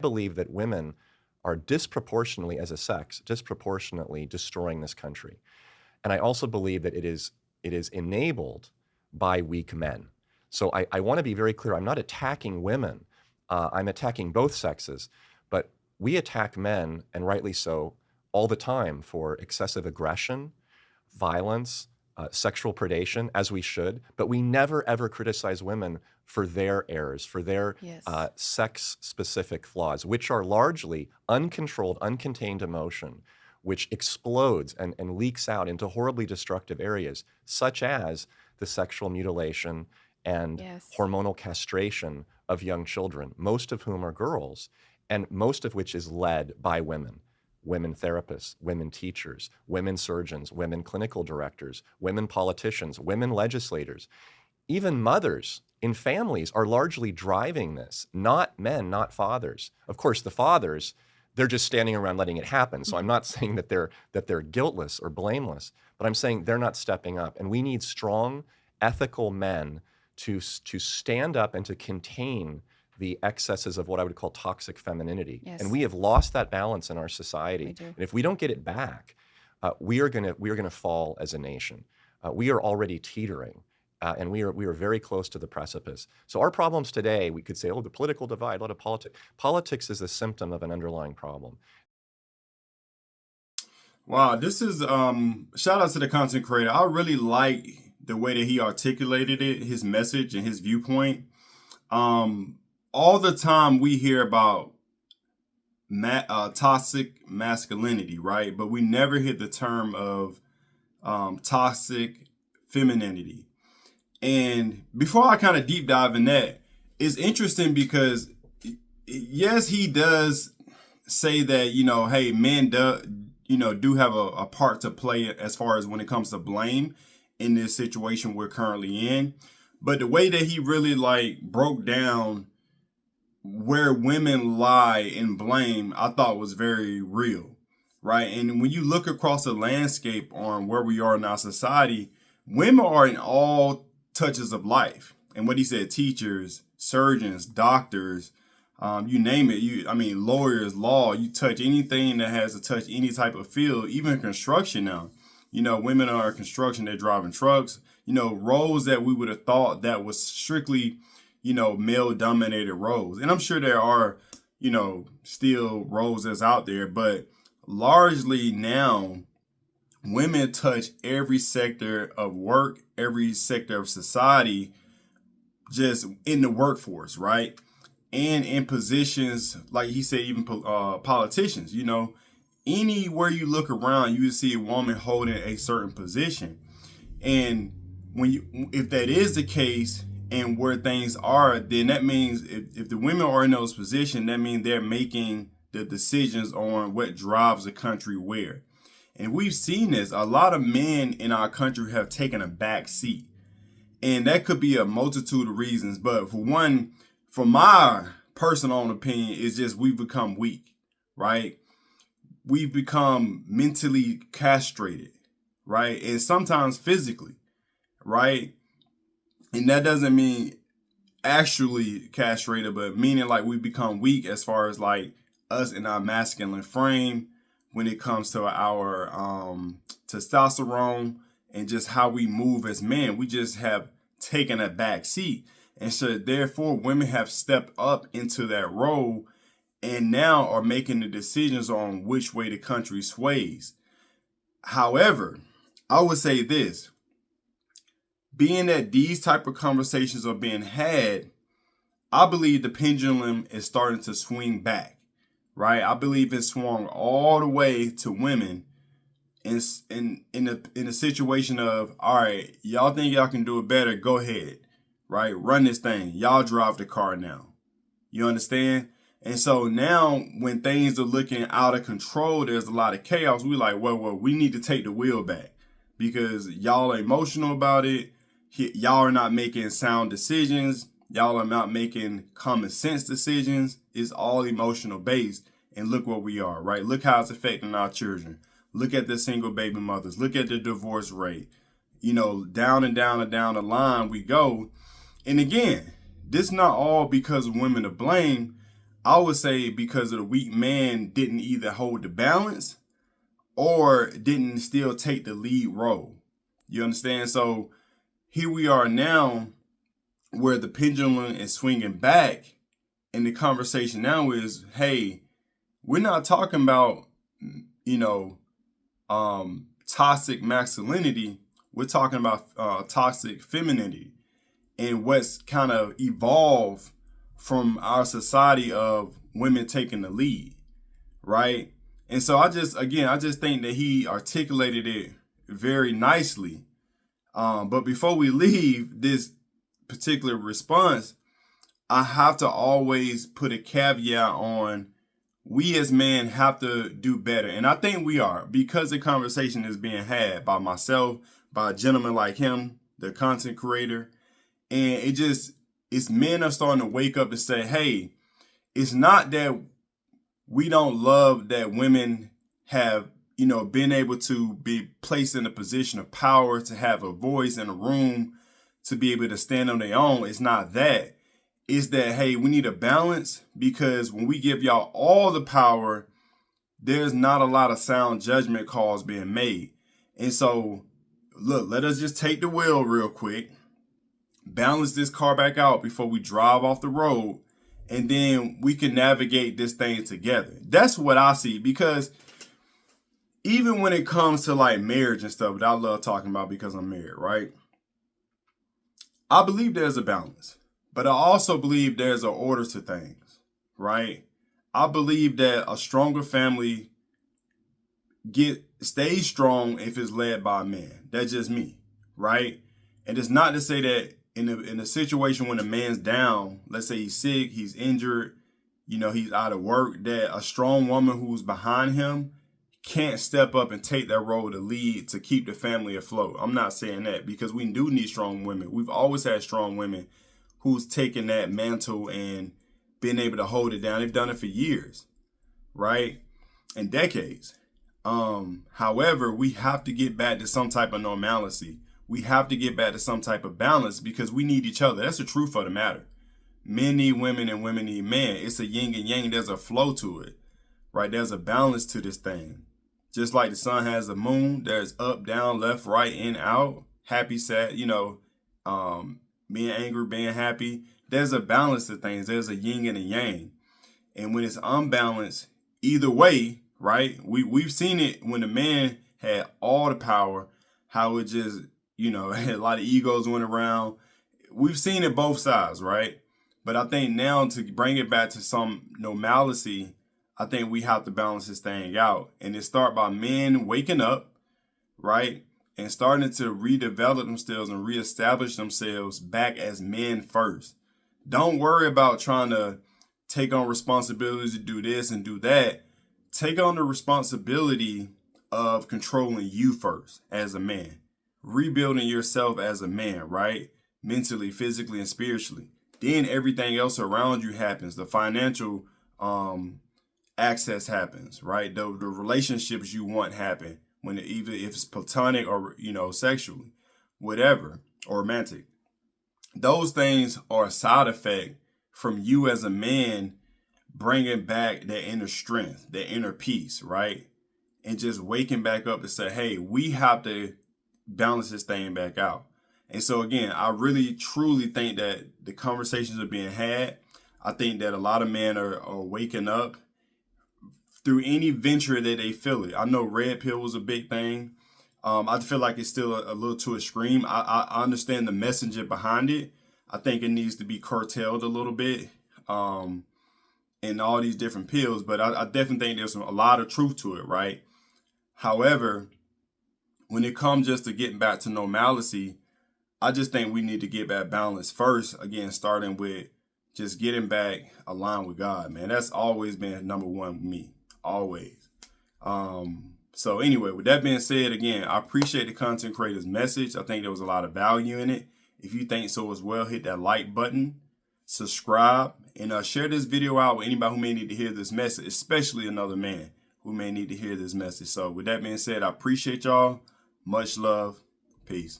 believe that women are disproportionately, as a sex, disproportionately destroying this country. And I also believe that it is enabled by weak men. So I want to be very clear. I'm not attacking women. I'm attacking both sexes. But we attack men, and rightly so, all the time for excessive aggression, violence, sexual predation, as we should. But we never, ever criticize women for their errors, for their Yes. sex-specific flaws, which are largely uncontrolled, uncontained emotion, which explodes and leaks out into horribly destructive areas, such as the sexual mutilation and Yes. hormonal castration of young children, most of whom are girls, and most of which is led by women. Women therapists, women teachers, women surgeons, women clinical directors, women politicians, women legislators, even mothers in families are largely driving this, not men, not fathers. Of course, the fathers, they're just standing around letting it happen. So I'm not saying that they're guiltless or blameless, but I'm saying they're not stepping up. And we need strong, ethical men to stand up and to contain the excesses of what I would call toxic femininity. And Yes, we have lost that balance in our society. we do. And if we don't get it back, we are gonna fall as a nation. We are already teetering, and we are very close to the precipice. So our problems today, we could say, oh, the political divide, a lot of politics. Politics is a symptom of an underlying problem. Wow, this is shout out to the content creator. I really like the way that he articulated it, his message and his viewpoint. Um all the time we hear about toxic masculinity, right? But we never hear the term of toxic femininity. And before I kind of deep dive in that, it's interesting because yes, he does say that, hey, men do have a part to play as far as when it comes to blame in this situation we're currently in. But the way that he really like broke down where women lie in blame, I thought was very real, right? And when you look across the landscape on where we are in our society, women are in all touches of life. And what he said, teachers, surgeons, doctors, you name it. I mean, lawyers, law. You touch anything that has to touch any type of field, even construction now. Women are in construction. They're driving trucks. Roles that we would have thought that was strictly, male dominated roles. And I'm sure there are, still roles that's out there, but largely now women touch every sector of work, every sector of society, just in the workforce, right? And in positions, like he said, even politicians, anywhere you look around, you see a woman holding a certain position. And if that is the case and where things are, then that means if the women are in those positions, that means they're making the decisions on what drives the country where. And we've seen this. A lot of men in our country have taken a back seat. And that could be a multitude of reasons. But for one, from my personal opinion, is just we've become weak, right? We've become mentally castrated, right? And sometimes physically, right? And that doesn't mean actually castrated, but meaning like we become weak as far as like us in our masculine frame when it comes to our testosterone and just how we move as men. We just have taken a back seat. And so therefore women have stepped up into that role and now are making the decisions on which way the country sways. However, I would say this, being that these type of conversations are being had, I believe the pendulum is starting to swing back, right? I believe it swung all the way to women in a situation of, all right, y'all think y'all can do it better, go ahead, right? Run this thing. Y'all drive the car now. You understand? And so now when things are looking out of control, there's a lot of chaos. We like, well, we need to take the wheel back because y'all are emotional about it. Y'all are not making sound decisions. Y'all are not making common sense decisions. It's all emotional based. And look where we are, right? Look how it's affecting our children. Look at the single baby mothers. Look at the divorce rate. Down and down and down the line we go. And again, this not all because of women to blame. I would say because of the weak man didn't either hold the balance or didn't still take the lead role. You understand? So here we are now where the pendulum is swinging back, and the conversation now is, hey, we're not talking about, you know, toxic masculinity. We're talking about toxic femininity and what's kind of evolved from our society of women taking the lead, right? And so I just think that he articulated it very nicely. But before we leave this particular response, I have to always put a caveat on we as men have to do better. And I think we are, because the conversation is being had by myself, by a gentleman like him, the content creator. And it's men are starting to wake up to say, hey, it's not that we don't love that women have, been able to be placed in a position of power, to have a voice in a room, to be able to stand on their own. It's not that. It's that, hey, we need a balance, because when we give y'all all the power, there's not a lot of sound judgment calls being made. And so, look, let us just take the wheel real quick, balance this car back out before we drive off the road, and then we can navigate this thing together. That's what I see, because even when it comes to like marriage and stuff that I love talking about because I'm married, right? I believe there's a balance, but I also believe there's an order to things, right? I believe that a stronger family stays strong if it's led by a man. That's just me, right? And it's not to say that in a situation when a man's down, let's say he's sick, he's injured, he's out of work, that a strong woman who's behind him can't step up and take that role to lead, to keep the family afloat. I'm not saying that, because we do need strong women. We've always had strong women who's taken that mantle and been able to hold it down. They've done it for years, right? And decades. However, we have to get back to some type of normalcy. We have to get back to some type of balance, because we need each other. That's the truth of the matter. Men need women and women need men. It's a yin and yang. There's a flow to it, right? There's a balance to this thing. Just like the sun has a moon, there's up, down, left, right, in, out, happy, sad, being angry, being happy. There's a balance to things. There's a yin and a yang. And when it's unbalanced, either way, right? We've seen it when the man had all the power, how it just, a lot of egos went around. We've seen it both sides, right? But I think now, to bring it back to some normalcy, I think we have to balance this thing out. And it start by men waking up, right? And starting to redevelop themselves and reestablish themselves back as men first. Don't worry about trying to take on responsibilities to do this and do that. Take on the responsibility of controlling you first as a man. Rebuilding yourself as a man, right? Mentally, physically, and spiritually. Then everything else around you happens. The financial access happens, right? The relationships you want happen, even if it's platonic or sexually, whatever, or romantic. Those things are a side effect from you as a man bringing back that inner strength, that inner peace, right? And just waking back up to say, hey, we have to balance this thing back out. And so again, I really truly think that the conversations are being had. I think that a lot of men are waking up through any venture that they feel it. I know red pill was a big thing. I feel like it's still a little too extreme. I understand the messenger behind it. I think it needs to be curtailed a little bit, in all these different pills. But I definitely think there's a lot of truth to it, right? However, when it comes just to getting back to normalcy, I just think we need to get back balance first. Again, starting with just getting back aligned with God, man. That's always been number one with me, always. So anyway, with that being said, again, I appreciate the content creator's message. I think there was a lot of value in it. If you think so as well, hit that like button, subscribe, and share this video out with anybody who may need to hear this message, especially another man who may need to hear this message. So with that being said, I appreciate y'all. Much love. Peace.